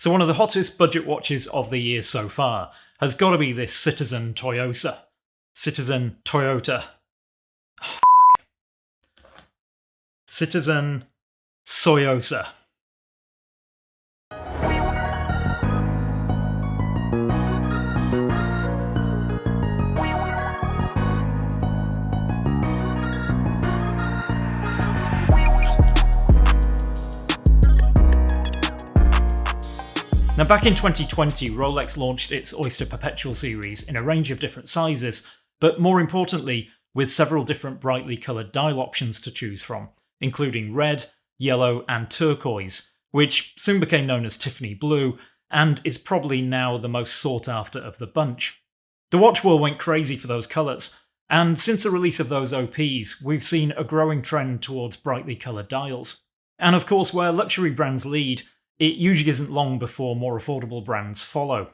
So one of the hottest budget watches of the year so far has got to be this Citizen TSUYOSA. Citizen Toyota. Oh, Citizen TSUYOSA. Now, back in 2020, Rolex launched its Oyster Perpetual series in a range of different sizes, but more importantly, with several different brightly coloured dial options to choose from, including red, yellow, and turquoise, which soon became known as Tiffany blue, and is probably now the most sought after of the bunch. The watch world went crazy for those colours, and since the release of those OPs, we've seen a growing trend towards brightly coloured dials. And of course, where luxury brands lead, it usually isn't long before more affordable brands follow.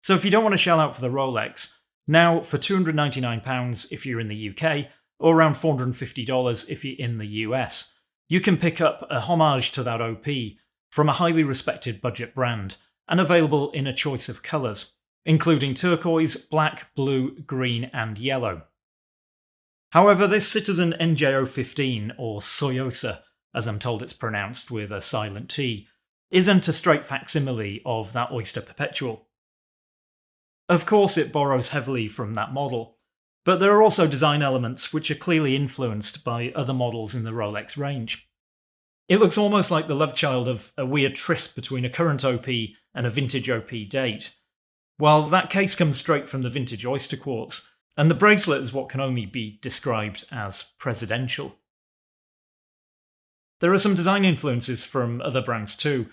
So if you don't want to shell out for the Rolex, now for £299 if you're in the UK, or around $450 if you're in the US, you can pick up a homage to that OP from a highly respected budget brand, and available in a choice of colours, including turquoise, black, blue, green and yellow. However, this Citizen NJ015, or TSUYOSA, as I'm told it's pronounced with a silent T, isn't a straight facsimile of that Oyster Perpetual. Of course it borrows heavily from that model, but there are also design elements which are clearly influenced by other models in the Rolex range. It looks almost like the love child of a weird tryst between a current OP and a vintage OP date, while that case comes straight from the vintage Oyster quartz, and the bracelet is what can only be described as presidential. There are some design influences from other brands too,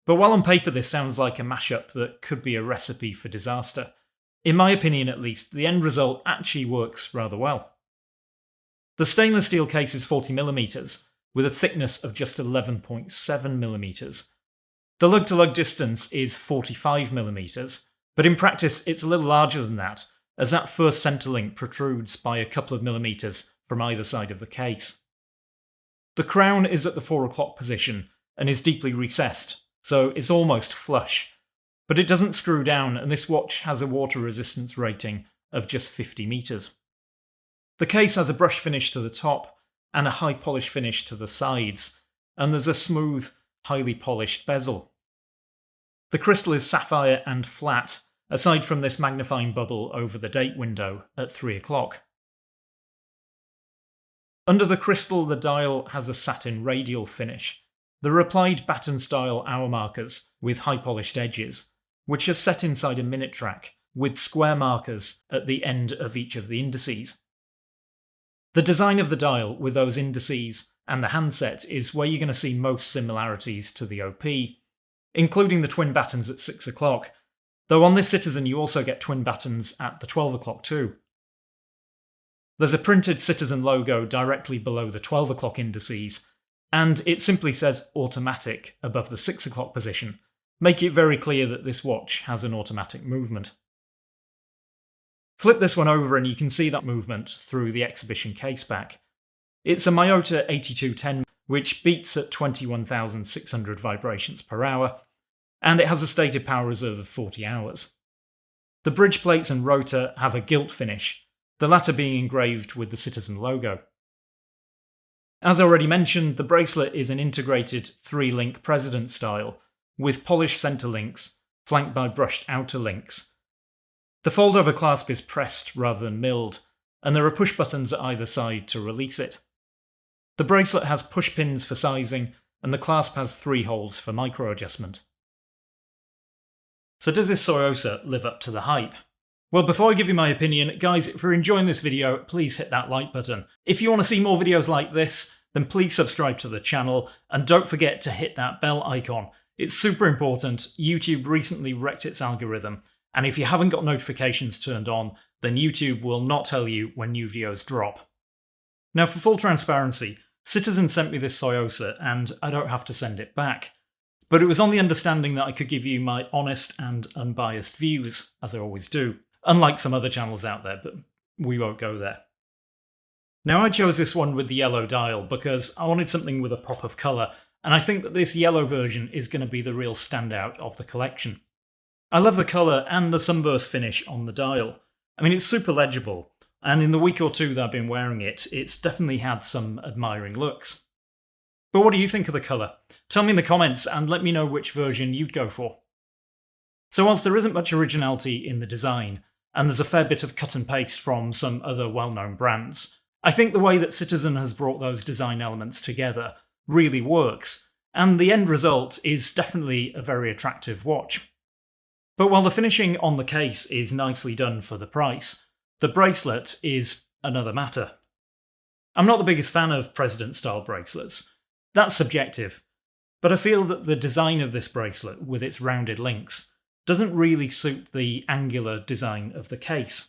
but while on paper this sounds like a mashup that could be a recipe for disaster, in my opinion at least, the end result actually works rather well. The stainless steel case is 40mm, with a thickness of just 11.7mm. The lug-to-lug distance is 45mm, but in practice it's a little larger than that, as that first centre link protrudes by a couple of millimetres from either side of the case. The crown is at the 4 o'clock position and is deeply recessed, so it's almost flush, but it doesn't screw down, and this watch has a water resistance rating of just 50 metres. The case has a brush finish to the top and a high polish finish to the sides, and there's a smooth, highly polished bezel. The crystal is sapphire and flat, aside from this magnifying bubble over the date window at 3 o'clock. Under the crystal, the dial has a satin radial finish. There are applied baton-style hour markers with high-polished edges, which are set inside a minute track with square markers at the end of each of the indices. The design of the dial with those indices and the handset is where you're going to see most similarities to the OP, including the twin battens at 6 o'clock, though on this Citizen you also get twin battens at the 12 o'clock too. There's a printed Citizen logo directly below the 12 o'clock indices, and it simply says automatic above the 6 o'clock position, make it very clear that this watch has an automatic movement. Flip this one over and you can see that movement through the exhibition caseback. It's a Miyota 8210, which beats at 21,600 vibrations per hour, and it has a stated power reserve of 40 hours. The bridge plates and rotor have a gilt finish, the latter being engraved with the Citizen logo. As already mentioned, the bracelet is an integrated 3-link president style, with polished centre links, flanked by brushed outer links. The fold-over clasp is pressed rather than milled, and there are push buttons at either side to release it. The bracelet has push pins for sizing, and the clasp has 3 holes for micro-adjustment. So does this TSUYOSA live up to the hype? Well, before I give you my opinion, guys, if you're enjoying this video, please hit that like button. If you want to see more videos like this, then please subscribe to the channel, and don't forget to hit that bell icon. It's super important. YouTube recently wrecked its algorithm, and if you haven't got notifications turned on, then YouTube will not tell you when new videos drop. Now, for full transparency, Citizen sent me this TSUYOSA, and I don't have to send it back. But it was on the understanding that I could give you my honest and unbiased views, as I always do. Unlike some other channels out there, but we won't go there. Now, I chose this one with the yellow dial because I wanted something with a pop of colour, and I think that this yellow version is going to be the real standout of the collection. I love the colour and the sunburst finish on the dial. I mean, it's super legible, and in the week or two that I've been wearing it, it's definitely had some admiring looks. But what do you think of the colour? Tell me in the comments and let me know which version you'd go for. So whilst there isn't much originality in the design, and there's a fair bit of cut and paste from some other well-known brands, I think the way that Citizen has brought those design elements together really works, and the end result is definitely a very attractive watch. But while the finishing on the case is nicely done for the price, the bracelet is another matter. I'm not the biggest fan of president-style bracelets. That's subjective, but I feel that the design of this bracelet, with its rounded links, doesn't really suit the angular design of the case.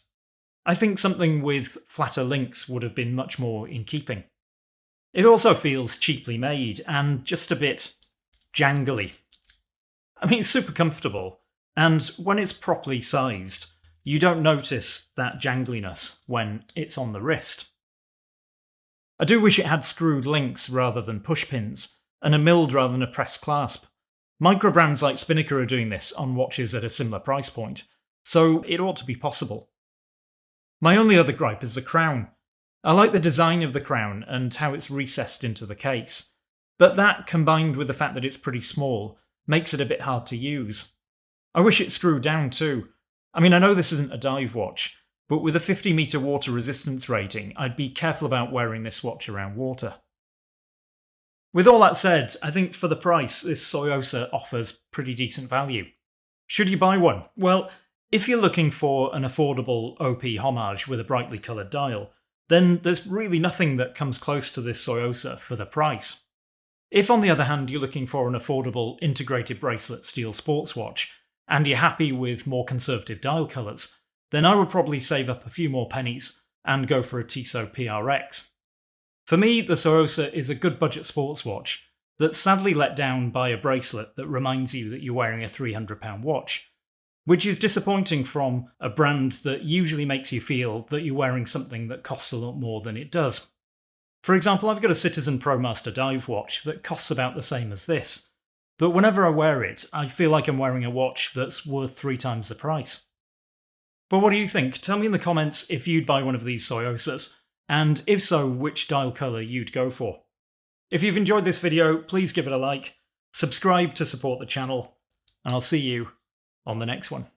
I think something with flatter links would have been much more in keeping. It also feels cheaply made and just a bit jangly. I mean, it's super comfortable, and when it's properly sized, you don't notice that jangliness when it's on the wrist. I do wish it had screwed links rather than push pins, and a milled rather than a pressed clasp. Micro brands like Spinnaker are doing this on watches at a similar price point, so it ought to be possible. My only other gripe is the crown. I like the design of the crown and how it's recessed into the case, but that, combined with the fact that it's pretty small, makes it a bit hard to use. I wish it screwed down too. I mean, I know this isn't a dive watch, but with a 50-metre water resistance rating, I'd be careful about wearing this watch around water. With all that said, I think for the price, this TSUYOSA offers pretty decent value. Should you buy one? Well, if you're looking for an affordable OP homage with a brightly coloured dial, then there's really nothing that comes close to this TSUYOSA for the price. If, on the other hand, you're looking for an affordable integrated bracelet steel sports watch, and you're happy with more conservative dial colours, then I would probably save up a few more pennies and go for a TSUYOSA PRX. For me, the TSUYOSA is a good budget sports watch that's sadly let down by a bracelet that reminds you that you're wearing a £300 watch, which is disappointing from a brand that usually makes you feel that you're wearing something that costs a lot more than it does. For example, I've got a Citizen ProMaster dive watch that costs about the same as this, but whenever I wear it, I feel like I'm wearing a watch that's worth 3 times the price. But what do you think? Tell me in the comments if you'd buy one of these TSUYOSAs, and if so, which dial colour you'd go for. If you've enjoyed this video, please give it a like, subscribe to support the channel, and I'll see you on the next one.